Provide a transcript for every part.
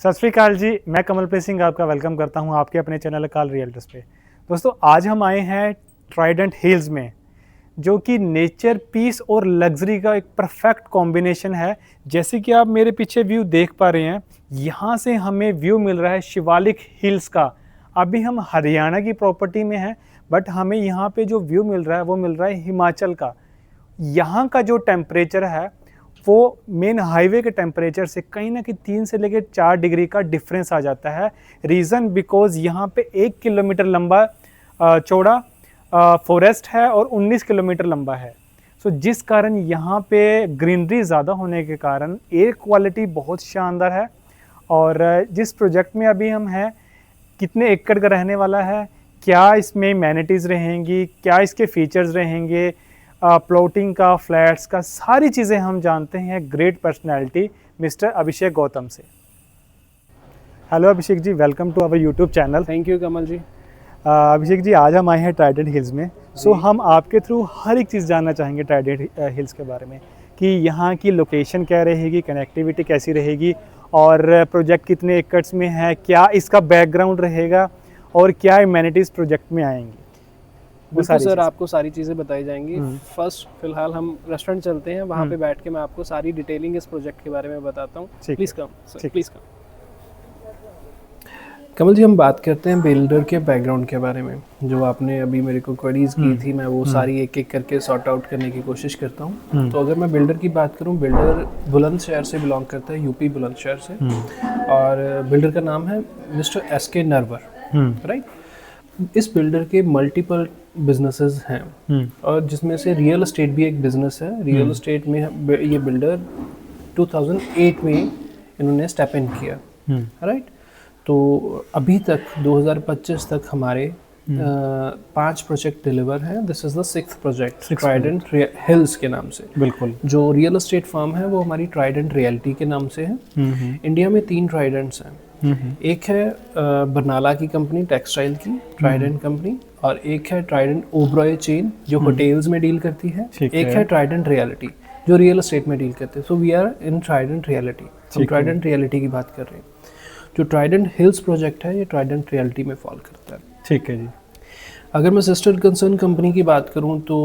सत श्री अकाल जी, मैं कमलप्रीत सिंह आपका वेलकम करता हूं आपके अपने चैनल अकाल रियल्टर्स पे। दोस्तों, आज हम आए हैं ट्राइडेंट हिल्स में, जो कि नेचर, पीस और लग्जरी का एक परफेक्ट कॉम्बिनेशन है। जैसे कि आप मेरे पीछे व्यू देख पा रहे हैं, यहाँ से हमें व्यू मिल रहा है शिवालिक हिल्स का। अभी हम हरियाणा की प्रॉपर्टी में हैं, बट हमें यहाँ पे जो व्यू मिल रहा है वो मिल रहा है हिमाचल का। यहाँ का जो टेम्परेचर है वो मेन हाईवे के टेम्परेचर से कहीं ना कहीं 3 से लेकर 4 डिग्री का डिफरेंस आ जाता है। रीज़न बिकॉज यहाँ पे 1 किलोमीटर लंबा चौड़ा फॉरेस्ट है और 19 किलोमीटर लंबा है। सो जिस कारण यहाँ पे ग्रीनरी ज़्यादा होने के कारण एयर क्वालिटी बहुत शानदार है। और जिस प्रोजेक्ट में अभी हम हैं, कितने एकड़ का रहने वाला है, क्या इसमें मैनिटीज़ रहेंगी, क्या इसके फीचर्स रहेंगे, प्लॉटिंग का, फ्लैट्स का, सारी चीज़ें हम जानते हैं great personality mister Abhishek Gautam से। Hello Abhishek ji, welcome to our YouTube channel. Thank you Kamal ji. Abhishek ji, आज हम आए हैं ट्राइडेंट हिल्स में। सो हम आपके थ्रू हर एक चीज़ जानना चाहेंगे ट्राइडेंट हिल्स के बारे में, कि यहाँ की लोकेशन क्या रहेगी, कनेक्टिविटी कैसी रहेगी, और प्रोजेक्ट कितने एकड़्स में है, क्या इसका बैकग्राउंड रहेगा, और क्या एमेनिटीज़ प्रोजेक्ट में आएंगी। बिल्कुल सर, आपको सारी चीज़ें बताई जाएंगी। फर्स्ट फिलहाल हम रेस्टोरेंट चलते हैं, वहाँ पे बैठ के मैं आपको सारी डिटेलिंग इस प्रोजेक्ट के बारे में बताता हूँ। Please come sir, please come. Kamal ji, हम बात करते हैं बिल्डर के बैकग्राउंड के बारे में। जो आपने अभी मेरे को क्वेरीज की थी, मैं वो सारी एक एक करके सॉर्ट आउट करने की कोशिश करता हूँ। तो अगर मैं बिल्डर की बात करूँ, बिल्डर बुलंदशहर से बिलोंग करता है, यूपी बुलंदशहर से। और बिल्डर का नाम है मिस्टर SK नरवर, राइट। इस बिल्डर के मल्टीपल बिजनेसेस हैं, और जिसमें से रियल एस्टेट भी एक बिजनेस है। रियल एस्टेट में ये बिल्डर 2008 में इन्होंने स्टेप इन किया, राइट। तो अभी तक 2025 तक हमारे 5 प्रोजेक्ट डिलीवर हैं। This is the 6th project Trident Hills के नाम से। बिल्कुल। जो रियल एस्टेट फर्म है वो हमारी ट्राइडेंट रियल्टी के नाम से है। इंडिया में 3 ट्राइडेंट्स हैं। एक है बरनाला की कंपनी, टेक्सटाइल की ट्राइडेंट कंपनी, और एक है ट्राइडेंट ओबरॉय चेन जो होटल्स में डील करती है। एक है ट्राइडेंट रियलिटी जो रियल एस्टेट में डील करते हैं। So we are in Trident realty. हम ट्राइडेंट रियलिटी की बात कर रहे हैं। जो ट्राइडेंट हिल्स प्रोजेक्ट है ये ट्राइडेंट रियलिटी में फॉल करता है। ठीक है जी। अगर मैं सिस्टर कंसर्न कंपनी की बात करूं तो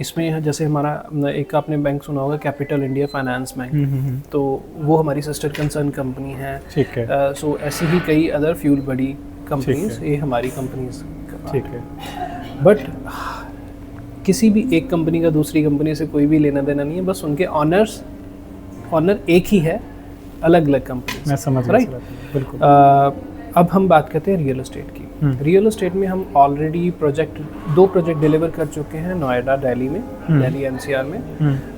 इसमें जैसे हमारा एक आपने बैंक सुना होगा, कैपिटल इंडिया फाइनेंस बैंक, तो वो हमारी सिस्टर कंसर्न कंपनी है। ठीक है। सो ऐसी ही कई अदर फ्यूल बड़ी कंपनीज, ये हमारी कंपनीज। ठीक है। बट किसी भी एक कंपनी का दूसरी कंपनी से कोई भी लेना देना नहीं है, बस उनके ऑनर एक ही है, अलग अलग कंपनी। मैं समझ राइट। बिल्कुल। अब हम बात करते हैं रियल एस्टेट की। रियल एस्टेट में हम ऑलरेडी 2 प्रोजेक्ट डिलीवर कर चुके हैं, नोएडा दिल्ली में, दिल्ली NCR में,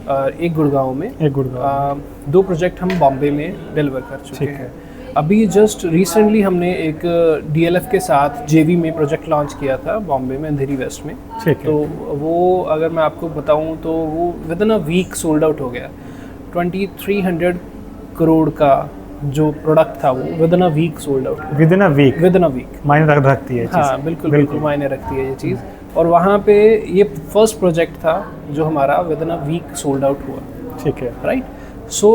और एक गुड़गांव में। 2 प्रोजेक्ट हम बॉम्बे में डिलीवर कर चुके हैं। अभी जस्ट रिसेंटली हमने एक DLF के साथ JV में प्रोजेक्ट लॉन्च किया था बॉम्बे में, अंधेरी वेस्ट में। तो वो अगर मैं आपको बताऊं तो वो within a week sold out हो गया। 2300 करोड़ का जो प्रोडक्ट था वो within a week sold out. Within a week मायने रखती है। हाँ, बिल्कुल मायने रखती है ये चीज़। और वहाँ पे ये फर्स्ट प्रोजेक्ट था जो हमारा within a week sold out हुआ। ठीक है, राइट। सो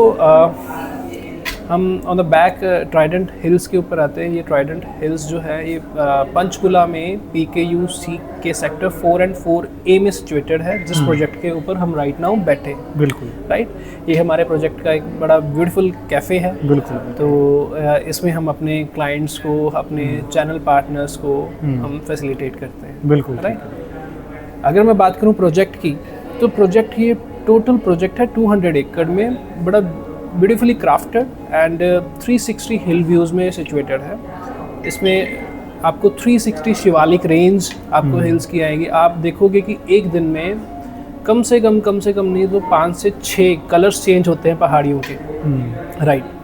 हम on the back Trident Hills के ऊपर आते हैं। ये ट्राइडेंट हिल्स जो है ये पंचकुला में PKUC के सेक्टर 4 and 4A में सिचुएटेड है, जिस प्रोजेक्ट के ऊपर हम राइट नाउ बैठे। बिल्कुल, राइट। ये हमारे प्रोजेक्ट का एक बड़ा ब्यूटीफुल कैफ़े है। बिल्कुल। तो इसमें हम अपने क्लाइंट्स को, अपने चैनल पार्टनर्स को हम फैसिलिटेट करते हैं। बिल्कुल, राइट। अगर मैं बात करूँ प्रोजेक्ट की, तो प्रोजेक्ट ये टोटल प्रोजेक्ट है 200 एकड़ में, बड़ा beautifully crafted and 360 hill views में सिचुएटेड है। इसमें आपको 360 शिवालिक रेंज आपको हिल्स की आएगी। आप देखोगे कि एक दिन में कम से कम नहीं तो 5 से 6 कलर्स चेंज होते हैं पहाड़ियों के, राइट।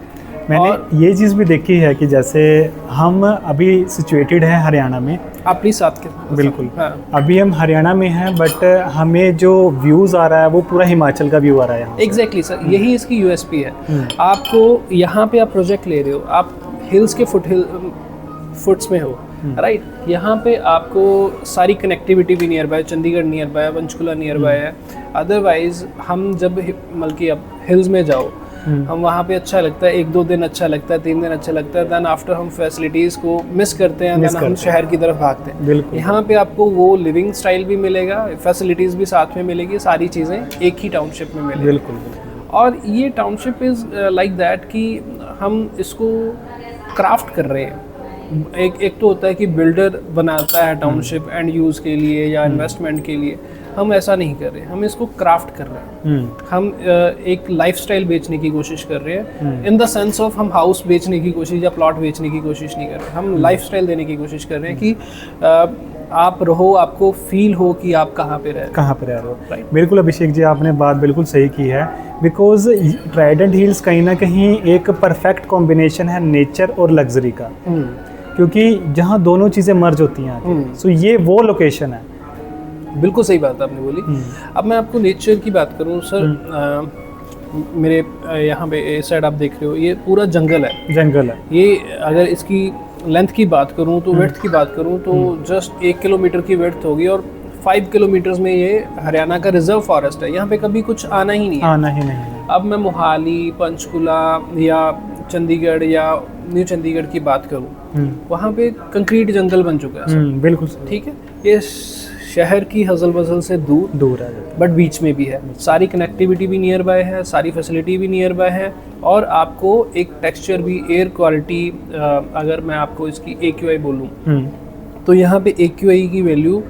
मैंने ये चीज़ भी देखी है कि जैसे हम अभी सिचुएटेड है हरियाणा में। आप प्लीज़ साथ के। बिल्कुल। हाँ। अभी हम हरियाणा में हैं, बट हमें जो व्यूज़ आ रहा है वो पूरा हिमाचल का व्यू आ रहा है। एग्जैक्टली सर, यही इसकी USP है। आपको यहाँ पे आप प्रोजेक्ट ले रहे हो, आप हिल्स के फुट्स में हो, राइट। यहाँ पे आपको सारी कनेक्टिविटी भी near by, Chandigarh near by, Panchkula near by है। अदरवाइज हम जब बल्कि अब हिल्स में जाओ हम वहाँ पे अच्छा लगता है, 1-2 दिन अच्छा लगता है, 3 दिन अच्छा लगता है, देन आफ्टर हम फैसिलिटीज़ को मिस करते हैं, देन हम शहर की तरफ भागते हैं। बिल्कुल। यहाँ पे आपको वो लिविंग स्टाइल भी मिलेगा, फैसिलिटीज़ भी साथ में मिलेगी, सारी चीज़ें एक ही टाउनशिप में मिलेगी। बिल्कुल। और ये टाउनशिप इज़ लाइक दैट कि हम इसको क्राफ्ट कर रहे हैं। एक तो होता है कि बिल्डर बनाता है टाउनशिप एंड यूज़ के लिए या इन्वेस्टमेंट के लिए, हम ऐसा नहीं कर रहे, हम इसको क्राफ्ट कर रहे हैं। हम एक लाइफस्टाइल बेचने की कोशिश कर रहे हैं, इन द सेंस ऑफ हम हाउस बेचने की कोशिश या प्लॉट बेचने की कोशिश नहीं कर रहे, हम लाइफस्टाइल देने की कोशिश कर रहे हैं कि आप रहो, आपको फील हो कि आप कहाँ पे रह रहे हो। राइट, बिल्कुल अभिषेक जी, आपने बात बिल्कुल सही की है, बिकॉज ट्राइडेंट हिल्स कहीं ना कहीं एक परफेक्ट कॉम्बिनेशन है नेचर और लग्जरी का, क्योंकि जहाँ दोनों चीज़ें मर्ज होती हैं, सो ये वो लोकेशन है। बिल्कुल सही बात आपने बोली। अब मैं आपको नेचर की बात करूँ सर, मेरे यहाँ पे इस साइड आप देख रहे हो, ये पूरा जंगल है। ये अगर इसकी लेंथ की बात करूँ तो विड्थ की बात करूँ तो जस्ट 1 किलोमीटर की विड्थ होगी और 5 किलोमीटर्स में ये हरियाणा का रिजर्व फॉरेस्ट है। यहाँ पे कभी कुछ आना ही नहीं है। अब मैं मोहाली, पंचकुला या चंडीगढ़ या न्यू चंडीगढ़ की बात करूँ, वहाँ पे कंक्रीट जंगल बन चुका है। बिल्कुल ठीक है, ये शहर की हजल बजल से दूर है, बट बीच में भी है। सारी कनेक्टिविटी भी नियर बाय है, सारी फैसिलिटी भी नियर बाय है, और आपको एक टेक्सचर भी, एयर क्वालिटी, अगर मैं आपको इसकी AQI बोलूँ तो यहाँ पे AQI की वैल्यू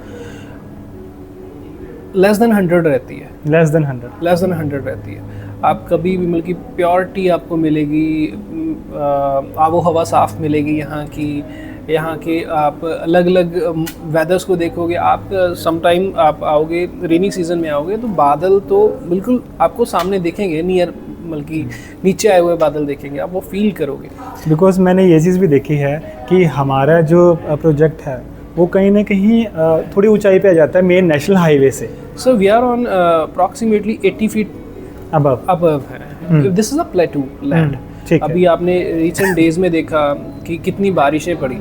लेस देन 100 रहती है। लेस देन 100 रहती है। आप कभी भी मतलब कि प्योरिटी आपको मिलेगी, आबो हवा साफ मिलेगी यहाँ के आप अलग अलग वेदर्स को देखोगे। आप समटाइम आप आओगे, रेनी सीजन में आओगे तो बादल तो बिल्कुल आपको सामने दिखेंगे, नियर बल्कि नीचे आए हुए बादल देखेंगे, आप वो फील करोगे। बिकॉज मैंने ये चीज़ भी देखी है कि हमारा जो प्रोजेक्ट है वो कहीं ना कहीं थोड़ी ऊंचाई पे आ जाता है मेन नेशनल हाईवे से। So we are on approximately 80 feet above है। This is a plateau land. अभी आपने रिसेंट डेज में देखा कि कितनी बारिशें पड़ी,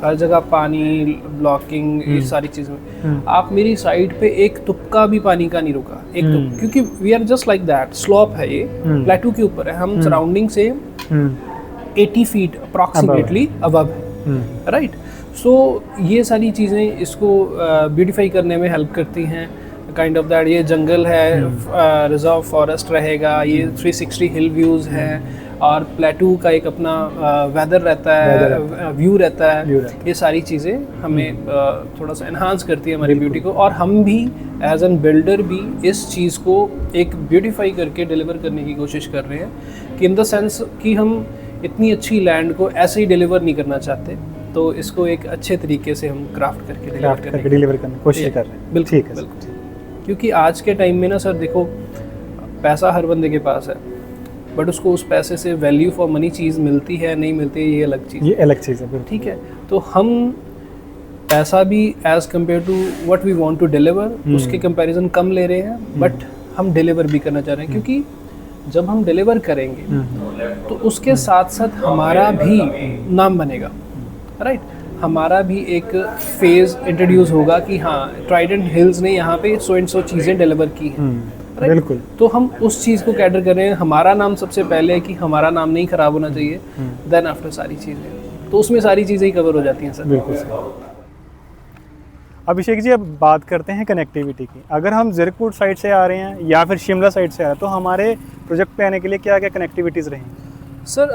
हर जगह पानी, ब्लॉकिंग, इस सारी चीज़ें। आप मेरी साइड पे एक तुक्का भी पानी का नहीं रुका, एक तुक्का, क्योंकि we are just like that. Slope है, ये प्लेटू के ऊपर है, हम सराउंडिंग से 80 फीट अप्रॉक्सीमेटली अबव है, राइट। सो ये सारी चीज़ें इसको ब्यूटीफाई करने में हेल्प करती हैं। काइंड ऑफ दैट, ये जंगल है, रिजर्व फॉरेस्ट रहेगा, ये 360 हिल व्यूज़ हैं, और प्लेटू का एक अपना वेदर रहता है, व्यू रहता है। ये सारी चीज़ें हमें थोड़ा सा एनहांस करती है हमारी ब्यूटी को, और हम भी एज एन बिल्डर भी इस चीज़ को एक ब्यूटीफाई करके डिलीवर करने की कोशिश कर रहे हैं, कि इन द सेंस कि हम इतनी अच्छी लैंड को ऐसे ही डिलीवर नहीं करना चाहते, तो इसको एक अच्छे तरीके से हम क्राफ्ट करके डिलीवर करने की कोशिश कर रहे हैं। बिल्कुल। क्योंकि आज के टाइम में ना सर देखो, पैसा हर बंदे के पास है, बट उसको उस पैसे से वैल्यू फॉर मनी चीज़ मिलती है नहीं मिलती है, ये अलग चीज़ है। ठीक है, तो हम पैसा भी as compare to what we want to deliver, उसके कंपैरिजन कम ले रहे हैं, बट हम डिलीवर भी करना चाह रहे हैं। क्योंकि जब हम डिलीवर करेंगे तो उसके साथ साथ हमारा भी नाम बनेगा, राइट। हमारा भी एक फेज़ इंट्रोड्यूस होगा कि हाँ, ट्राइडेंट हिल्स ने यहाँ पे सो एंड सो चीज़ें डिलीवर की हैं, बिल्कुल। तो हम उस चीज़ को कैटर कर रहे हैं। हमारा नाम सबसे पहले है कि हमारा नाम नहीं ख़राब होना चाहिए, देन आफ्टर सारी चीज़ें, तो उसमें सारी चीज़ें ही कवर हो जाती हैं सर। बिल्कुल सर। अभिषेक जी, अब बात करते हैं कनेक्टिविटी की। अगर हम ज़ीरकपुर साइड से आ रहे हैं या फिर शिमला साइड से आ रहे हैं, तो हमारे प्रोजेक्ट पे आने के लिए क्या क्या कनेक्टिविटीज़ रहेंगी? सर,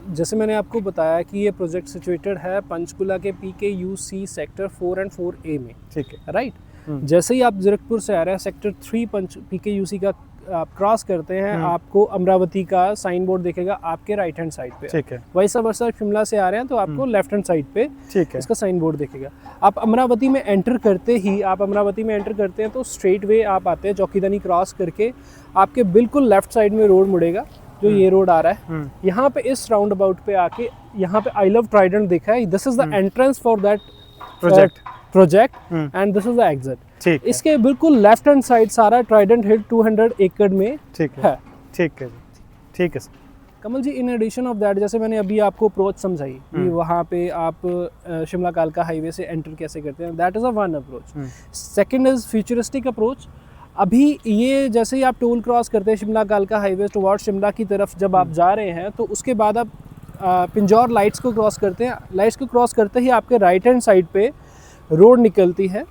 जैसे मैंने आपको बताया कि ये प्रोजेक्ट सिचुएटेड है पंचकुला के PKUC सेक्टर 4 और 4A में, ठीक है, राइट। जैसे ही आप ज़ीरकपुर से आ रहे हैं, सेक्टर 3 PKUC का आप क्रॉस करते हैं, आपको अमरावती का साइन बोर्ड दिखेगा आपके राइट हैंड साइड पे, ठीक है। वैसा वर्षा शिमला से आ रहे हैं तो आपको लेफ्ट हैंड साइड पे, ठीक है, इसका साइन बोर्ड दिखेगा। आप अमरावती में एंटर करते हैं तो स्ट्रेट वे आप आते हैं, चौकीदानी क्रॉस करके आपके बिल्कुल लेफ्ट साइड में रोड मुड़ेगा, जो ये रोड आ रहा है। यहाँ पे इस राउंड अबाउट पे आके यहाँ पे आई लव ट्राइडेंट देखा है, this is the entrance for that project and this is the exit. इसके बिल्कुल लेफ्ट हैंड साइड सारा ट्राइडेंट हिल 200 एकड़ में, ठीक है। ठीक है sir. Kamal ji, in addition of that, जैसे मैंने अभी आपको अप्रोच समझाई कि वहाँ पे आप शिमला कालका हाईवे से एंटर कैसे करते हैं, that is a one approach. Second is futuristic approach. अभी ये जैसे ही आप टोल क्रॉस करते हैं शिमला कालका हाईवे टुवर्ड्स शिमला की तरफ जब आप जा रहे हैं, तो उसके बाद आप पिंजौर लाइट्स को क्रॉस करते हैं। लाइट्स को क्रॉस करते ही आपके राइट हैंड साइड पे रोड निकलती है,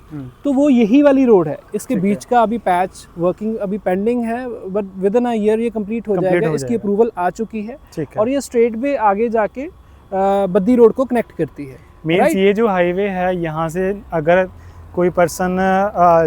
तो वो यही वाली रोड है। इसके बीच का अभी पैच वर्किंग अभी पेंडिंग है, but with in a year ये कंप्लीट हो जाएगा। इसकी अप्रूवल आ चुकी है और ये स्ट्रेट वे आगे जाके बद्दी रोड को कनेक्ट करती है। मीन्स ये जो हाईवे है, यहाँ से अगर कोई पर्सन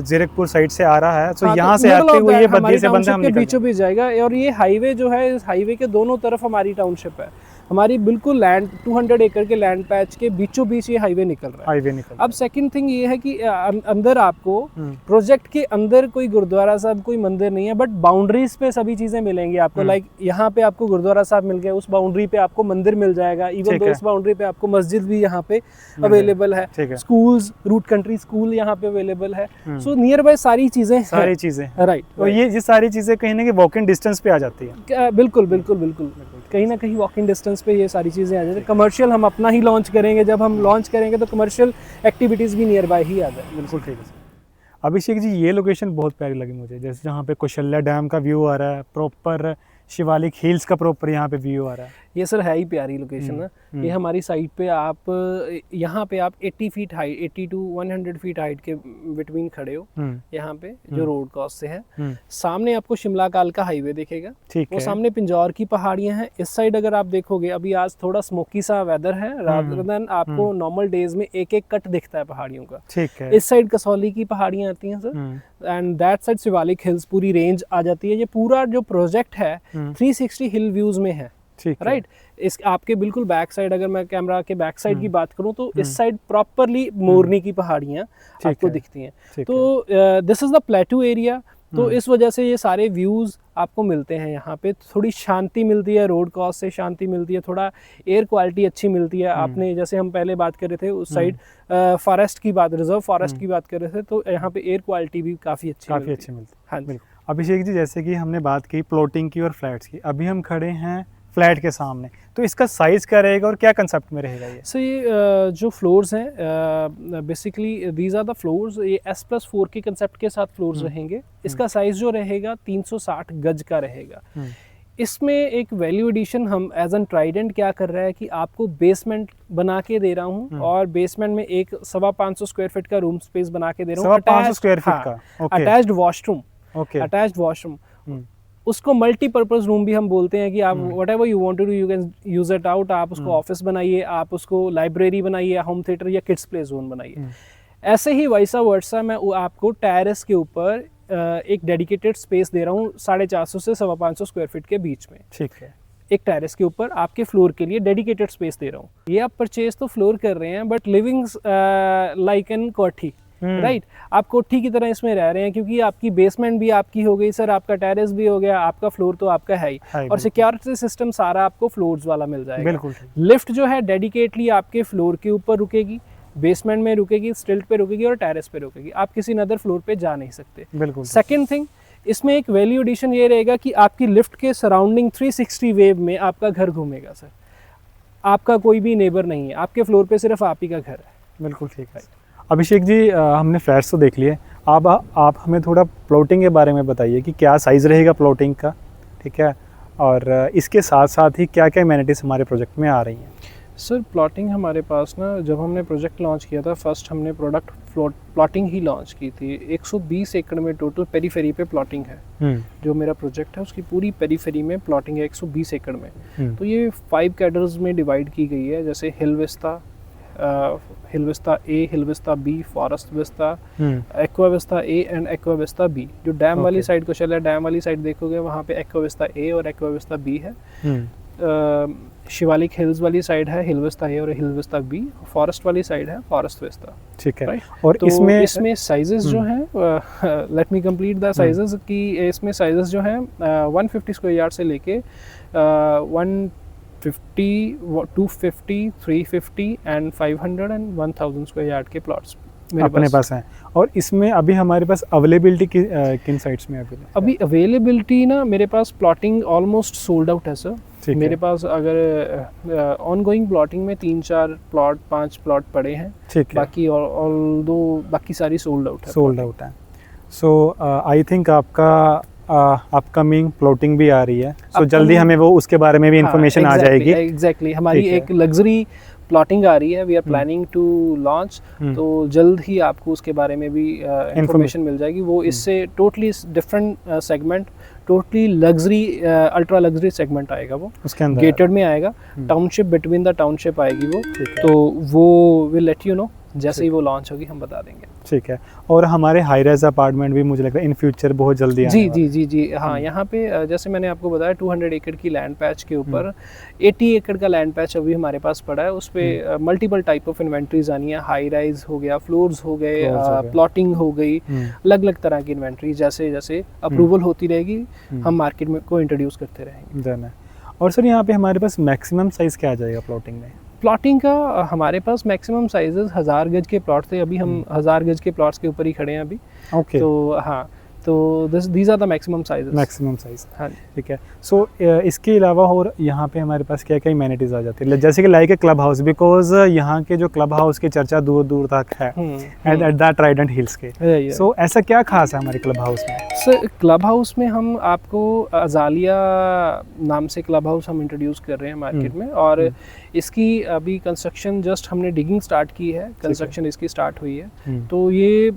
जीरकपुर साइड से आ रहा है, तो यहाँ से आते हुए ये बद्दी से बंदा हम निकल बीचों बीच जाएगा। और ये हाईवे जो है, इस हाईवे के दोनों तरफ हमारी टाउनशिप है। हमारी बिल्कुल लैंड 200 एकड़ के लैंड पैच के बीचों बीच ये हाईवे निकल रहा है। अब सेकंड थिंग ये है कि अंदर आपको प्रोजेक्ट के अंदर कोई गुरुद्वारा साहब, कोई मंदिर नहीं है, बट बाउंड्रीज पे सभी चीजें मिलेंगी आपको। लाइक यहाँ पे आपको गुरुद्वारा साहब मिल गया, उस बाउंड्री पे आपको मंदिर मिल जाएगा। इवन तो इस बाउंड्री पे आपको मस्जिद भी यहाँ पे अवेलेबल है। स्कूल्स, रूट कंट्री स्कूल यहाँ पे अवेलेबल है। सो नियर बाय सारी चीजें राइट। और ये सारी चीजें कहीं ना कहीं वॉकिंग डिस्टेंस पे आ जाती है। बिल्कुल बिल्कुल बिल्कुल, कहीं ना कहीं वॉकिंग डिस्टेंस पे ये सारी चीज़ें आ जाती हैं। कमर्शियल हम अपना ही लॉन्च करेंगे, जब हम लॉन्च करेंगे तो कमर्शियल एक्टिविटीज़ भी नियर बाय ही आ जाए। बिल्कुल ठीक है। अभिषेक जी, ये लोकेशन बहुत प्यारी लगी मुझे, जैसे जहाँ पे कौशल्या डैम का व्यू आ रहा है, प्रॉपर शिवालिक हिल्स का प्रॉपर यहाँ पे व्यू आ रहा है। ये सर है ही प्यारी लोकेशन है। ये हमारी साइट पे आप यहाँ पे आप 80 feet height, 80 to 100 feet height के बिटवीन खड़े हो यहाँ पे, जो रोड क्रॉस से है। सामने आपको शिमला कालका हाईवे दिखेगा, वो सामने पिंजौर की पहाड़ियां हैं। इस साइड अगर आप देखोगे, अभी आज थोड़ा स्मोकी सा वेदर है, रादर देन आपको नॉर्मल डेज में एक एक कट दिखता है पहाड़ियों का। ठीक है। इस साइड कसौली की पहाड़ियां आती हैं sir, and that side Shivalik hills पूरी रेंज आ जाती है। ये पूरा जो प्रोजेक्ट है 360 हिल व्यूज में है। राइट। इस आपके बिल्कुल बैक साइड, अगर मैं कैमरा के बैक साइड की बात करूं, तो इस साइड प्रॉपरली मोरनी की पहाड़ियां आपको दिखती हैं। तो दिस इज द प्लेटू एरिया। तो इस वजह से ये सारे व्यूज आपको मिलते हैं यहाँ पे। थोड़ी शांति मिलती है, रोड क्रॉस से शांति मिलती है, थोड़ा एयर क्वालिटी अच्छी मिलती है। आपने जैसे हम पहले बात कर रहे थे उस साइड फॉरेस्ट की बात, रिजर्व फॉरेस्ट की बात कर रहे थे, तो यहाँ पे एयर क्वालिटी भी काफ़ी अच्छी मिलती है। हाँ जी। अभिषेक जी, जैसे कि हमने बात की प्लॉटिंग की और फ्लैट्स की, अभी हम खड़े हैं फ्लैट के सामने, तो इसका साइज क्या रहेगा और क्या कंसेप्ट में रहेगा ये? सो ये जो फ्लोर्स हैं, basically these are the floors, ये S+4 के कंसेप्ट के साथ फ्लोर्स रहेंगे। इसका साइज जो रहेगा 360 गज का रहेगा। इसमें एक वैल्यू एडिशन हम एज एन ट्राइडेंट क्या कर रहा है कि आपको बेसमेंट बना के दे रहा हूँ, और बेसमेंट में एक 550 स्क्वायर फीट का रूम स्पेस बना के दे रहा हूँ। 550 स्क्वायर फीट का अटैच्ड वॉशरूम, अटैच्ड वॉशरूम। उसको मल्टीपर्पज रूम भी हम बोलते हैं कि आप whatever you want to do you can use it out. आप उसको ऑफिस बनाइए, आप उसको लाइब्रेरी बनाइए, होम थिएटर या किड्स प्ले जोन बनाइए। ऐसे ही वैसा वर्सा मैं आपको टेरेस के ऊपर एक डेडिकेटेड स्पेस दे रहा हूँ 450 से 550 स्क्वायर फीट के बीच में। ठीक है। एक टेरेस के ऊपर आपके फ्लोर के लिए डेडिकेटेड स्पेस दे रहा हूँ। ये आप परचेज तो फ्लोर कर रहे हैं, बट लिविंग लाइक एन कोठी, राइट। आप कोठी की तरह इसमें रह रहे हैं, क्योंकि आपकी बेसमेंट भी आपकी हो गई सर, आपका टेरेस भी हो गया, आपका फ्लोर तो आपका है ही, और सिक्योरिटी सिस्टम सारा आपको फ्लोर्स वाला मिल जाएगा। बिल्कुल। लिफ्ट जो है डेडिकेटली आपके फ्लोर के ऊपर रुकेगी, बेसमेंट में रुकेगी, स्टिल्ट पे रुकेगी और टेरेस पे रुकेगी। आप किसी अदर फ्लोर पे जा नहीं सकते। बिल्कुल। सेकंड थिंग, इसमें एक वैल्यू एडिशन ये रहेगा कि आपकी लिफ्ट के सराउंडिंग 360 वेव में आपका घर घूमेगा सर। आपका कोई भी नेबर नहीं है, आपके फ्लोर पे सिर्फ आप ही का घर है। बिल्कुल ठीक है। अभिषेक जी, हमने फ्लैट्स तो देख लिए, आप हमें थोड़ा प्लॉटिंग के बारे में बताइए कि क्या साइज़ रहेगा प्लॉटिंग का, ठीक है, और इसके साथ साथ ही क्या क्या अमेनिटीज़ हमारे प्रोजेक्ट में आ रही हैं? सर प्लॉटिंग हमारे पास ना, जब हमने प्रोजेक्ट लॉन्च किया था, फर्स्ट हमने प्रोडक्ट प्लॉटिंग ही लॉन्च की थी। 120 एकड़ में टोटल पेरीफेरी पे प्लॉटिंग है। जो मेरा प्रोजेक्ट है उसकी पूरी पेरीफेरी में प्लॉटिंग है 120 एकड़ में। तो ये 5 कैडर्स में डिवाइड की गई है, जैसे Hill Vista A, Hill Vista B, Forest Vista, Aqua Vista A and Aqua Vista B. जो डैम वाली साइड को चला है, डैम वाली साइड देखोगे वहाँ पे एक्वा विस्ता ए और एक्वा विस्ता बी है। शिवालिक हिल्स वाली साइड है हिल विस्ता ए और हिल विस्ता बी। फॉरेस्ट वाली साइड है फॉरेस्ट विस्ता। ठीक है। और तो इसमें साइजेस जो हैं, let me complete the sizes की। इसमें साइजेस जो हैं 150 स्क्वायर यार्ड से लेके 150, 250, 350 एंड 500 एंड 1000 स्क्वायर यार्ड के प्लॉट्स अपने पास हैं। और इसमें अभी हमारे पास अवेलेबिलिटी किन साइट्स में अभी अवेलेबिलिटी ना, मेरे पास प्लॉटिंग ऑलमोस्ट सोल्ड आउट है सर। मेरे पास अगर ऑनगोइंग प्लॉटिंग में 3-4 प्लॉट 5 प्लॉट पड़े हैं, बाकी ऑल्दो बाकी सारी सोल्ड आउट है। सो आई थिंक आपका अपकमिंग प्लॉटिंग भी आ रही है, सो जल्दी हमें वो उसके बारे में भी इंफॉर्मेशन आ जाएगी। एग्जैक्टली हमारी एक लग्जरी प्लॉटिंग आ रही है, we are planning to launch, तो जल्द ही आपको उसके बारे में भी इंफॉर्मेशन मिल जाएगी। वो इससे totally different segment, totally luxury ultra luxury segment आएगा, वो उसके अंदर गेटेड में आएगा, टाउनशिप बिटवीन द टाउनशिप आएगी वो, तो वो विल लेट यू नो जैसे ही वो लॉन्च होगी हम बता देंगे। ठीक है। और हमारे हाई राइज अपार्टमेंट भी मुझे लगता है इन फ्यूचर बहुत जल्दी आने वाले हैं। जी हाँ, यहाँ पे जैसे मैंने आपको बताया 200 एकड़ की लैंड पैच के ऊपर 80 एकड़ का लैंड पैच अभी हमारे पास पड़ा है। उस पे मल्टीपल टाइप ऑफ इन्वेंट्रीज आनी है, हाई राइज हो गया, फ्लोर्स हो गए, प्लॉटिंग हो गई, अलग अलग तरह की इन्वेंट्री जैसे जैसे अप्रूवल होती रहेगी हम मार्केट में को इंट्रोड्यूस करते रहेंगे। और सर यहाँ पे हमारे पास मैक्सिमम साइज क्या आ जाएगा प्लॉटिंग में? प्लॉटिंग का हमारे पास मैक्सिमम साइजेस 1000 गज के प्लॉट थे, अभी हम 1000 गज के प्लॉट्स के ऊपर ही खड़े हैं अभी। ओके। तो हाँ, तो these are the maximum sizes. Maximum size, हाँ ठीक है। सो इसके अलावा और यहाँ पे हमारे पास क्या क्या इम्यूनिटीज आ जाती है, जैसे कि like a club house, because यहाँ के जो क्लब हाउस की चर्चा दूर दूर तक है एट द ट्राइडेंट हिल्स के। सो ऐसा क्या खास है हमारे क्लब हाउस में? सर क्लब हाउस में हम आपको अजालिया नाम से क्लब हाउस हम इंट्रोड्यूस कर रहे हैं मार्केट में, और इसकी अभी कंस्ट्रक्शन जस्ट हमने डिगिंग स्टार्ट की है, कंस्ट्रक्शन इसकी स्टार्ट हुई है। तो ये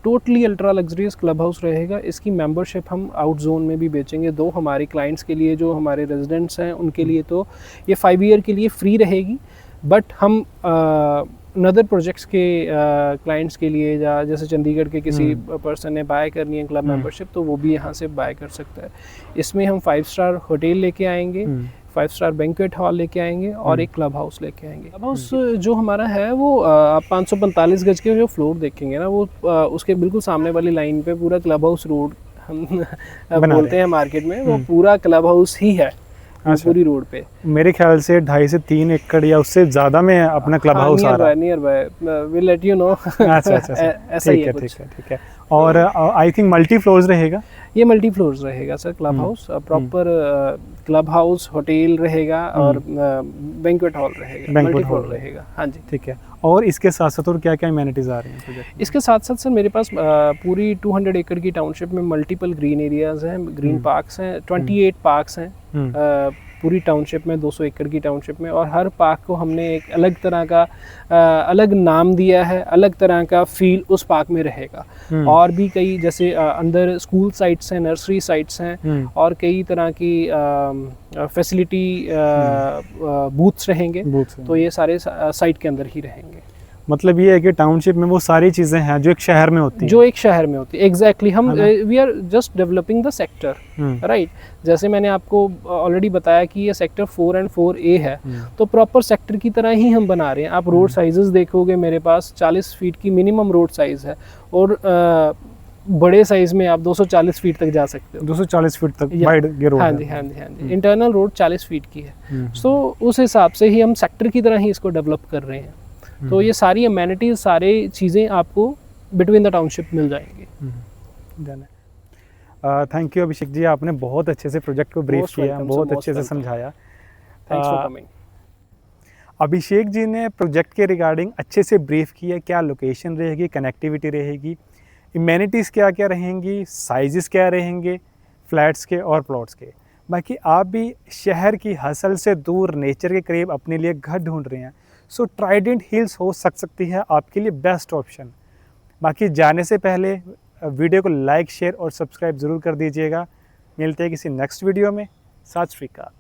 totally ultra luxurious club house रहेगा। इसकी मेंबरशिप हम आउट जोन में भी बेचेंगे, दो हमारे क्लाइंट्स के लिए, जो हमारे रेजिडेंट्स हैं उनके लिए तो ये 5 ईयर के लिए फ्री रहेगी, बट हम अनदर प्रोजेक्ट्स के क्लाइंट्स के लिए, या जैसे चंडीगढ़ के किसी पर्सन ने बाय करनी है क्लब मेंबरशिप, तो वो भी यहाँ से बाय कर सकता है। इसमें हम 5 स्टार होटल लेके आएंगे, 5 स्टार बैंक्वेट हॉल लेके आएंगे, और एक क्लब हाउस लेके आएंगे। क्लब हाउस जो हमारा है वो आप 545 गज के जो फ्लोर देखेंगे ना, वो उसके बिल्कुल सामने वाली लाइन पे पूरा क्लब हाउस रोड हम बोलते हैं मार्केट में, वो पूरा क्लब हाउस ही है पूरी रोड पे। मेरे ख्याल से 2.5 से 3 एकड़ या उससे ज्यादा में अपना क्लब हाउस आ रहा है। Near by will let you know. अच्छा ऐसा ही है, ठीक है। और आई थिंक मल्टी फ्लोर्स रहेगा, ये मल्टी फ्लोर्स रहेगा sir club house, proper club house hotel रहेगा, और बैंक्वेट हॉल रहेगा, मल्टी फ्लोर रहेगा। हाँ जी, ठीक है। और इसके साथ साथ और क्या क्या अमेनिटीज आ रही हैं? इसके साथ साथ सर मेरे पास पूरी 200 एकड़ की टाउनशिप में मल्टीपल ग्रीन एरियाज हैं, ग्रीन पार्क्स हैं, 28 पार्क्स हैं पूरी टाउनशिप में, 200 एकड़ की टाउनशिप में, और हर पार्क को हमने एक अलग तरह का अलग नाम दिया है, अलग तरह का फील उस पार्क में रहेगा। और भी कई जैसे अंदर स्कूल साइट्स हैं, नर्सरी साइट्स हैं, और कई तरह की फैसिलिटी बूथ्स रहेंगे, तो ये सारे साइट के अंदर ही रहेंगे। मतलब ये है कि टाउनशिप में वो सारी चीजें हैं जो एक शहर में होती हैं, जो एक शहर में होती है। एग्जैक्टली हम we are just developing the sector, right. जैसे मैंने आपको ऑलरेडी बताया कि ये सेक्टर 4 एंड 4A है, तो प्रॉपर सेक्टर की तरह ही हम बना रहे हैं। आप रोड साइजेस देखोगे, मेरे पास 40 फीट की मिनिमम रोड साइज है, और बड़े साइज में आप 240 फीट तक जा सकते हो, 240 फीट तक वाइड रोड। हाँ जी। इंटरनल रोड 40 फीट की है, सो उस हिसाब से ही हम सेक्टर की तरह ही इसको डेवलप कर रहे हैं। तो ये सारी अमेनिटीज, सारी चीज़ें आपको बिटवीन द टाउनशिप मिल जाएंगी। थैंक यू अभिषेक जी, आपने बहुत अच्छे से प्रोजेक्ट को ब्रीफ किया, बहुत अच्छे से समझाया। Thanks for coming. Abhishek ji ने प्रोजेक्ट के रिगार्डिंग अच्छे से ब्रीफ किया, क्या लोकेशन रहेगी, कनेक्टिविटी रहेगी, इम्यूनिटीज़ क्या क्या रहेंगी, साइजेस क्या रहेंगे फ्लैट्स के और प्लॉट्स के। बाकी आप भी शहर की हसल से दूर नेचर के करीब अपने लिए घर ढूंढ रहे हैं, सो ट्राइडेंट हिल्स हो सकती है आपके लिए बेस्ट ऑप्शन। बाकी जाने से पहले वीडियो को लाइक, शेयर और सब्सक्राइब ज़रूर कर दीजिएगा। मिलते हैं किसी नेक्स्ट वीडियो में। सत श्री अकाल।